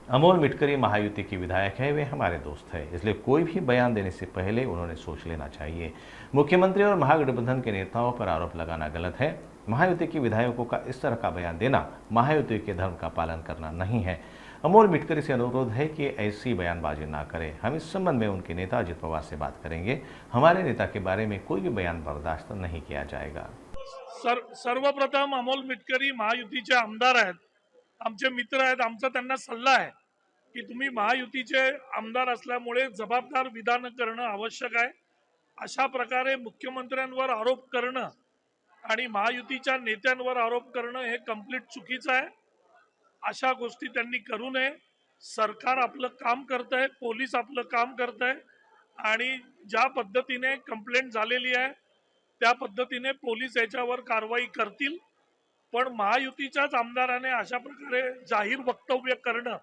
अमोल मिटकरी महायुति की विधायक है, वे हमारे दोस्त हैं, इसलिए कोई भी बयान देने से पहले उन्होंने सोच लेना चाहिए। मुख्यमंत्री और महागठबंधन के नेताओं पर आरोप लगाना गलत है। महायुति के विधायकों का इस तरह का बयान देना महायुति के धर्म का पालन करना नहीं है। अमोल मिटकरी से अनुरोध है कि ऐसी बयानबाजी ना करें। हम इस संबंध में उनके नेता अजित पवार से बात करेंगे। हमारे नेता के बारे में कोई भी बयान बर्दाश्त नहीं किया जाएगा। सर्वप्रथम अमोल मिटकरी महायुतीचे आमदार आहेत, आमचे मित्र आहेत। आमचा त्यांना सल्ला आहे की तुम्ही महायुतीचे आमदार असल्यामुळे जबाबदार विधान करणं आवश्यक आहे। अशा प्रकारे मुख्यमंत्र्यांवर आरोप करणं आणि महायुतीच्या नेत्यांवर आरोप करणं हे कंप्लीट चुकीचं आहे। अशा गोष्टी त्यांनी करू नये। सरकार आपलं काम करतंय, पोलीस आपलं काम करतंय आणि ज्या पद्धतीने कंप्लेंट झालेली आहे त्या पद्धतीने पोलीस याच्यावर कारवाई करतील। पण महायुतीच्याच आमदाराने अशा प्रकारे जाहीर वक्तव्य करणं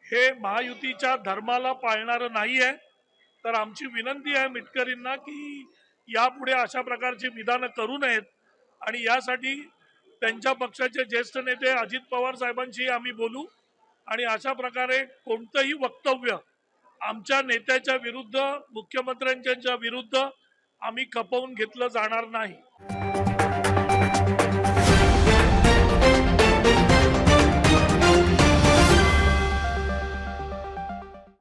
हे महायुतीच्या धर्माला पाळणारं नाही आहे। तर आमची विनंती आहे मिटकरींना की यापुढे अशा प्रकारची विधानं करू नयेत आणि यासाठी त्यांच्या पक्षाचे ज्येष्ठ नेते अजित पवार साहेबांशी आम्ही बोलू आणि अशा प्रकारे कोणतंही वक्तव्य आमच्या नेत्याच्या विरुद्ध, मुख्यमंत्र्यांच्या विरुद्ध आम्ही खपवून घेतलं जाणार नाही।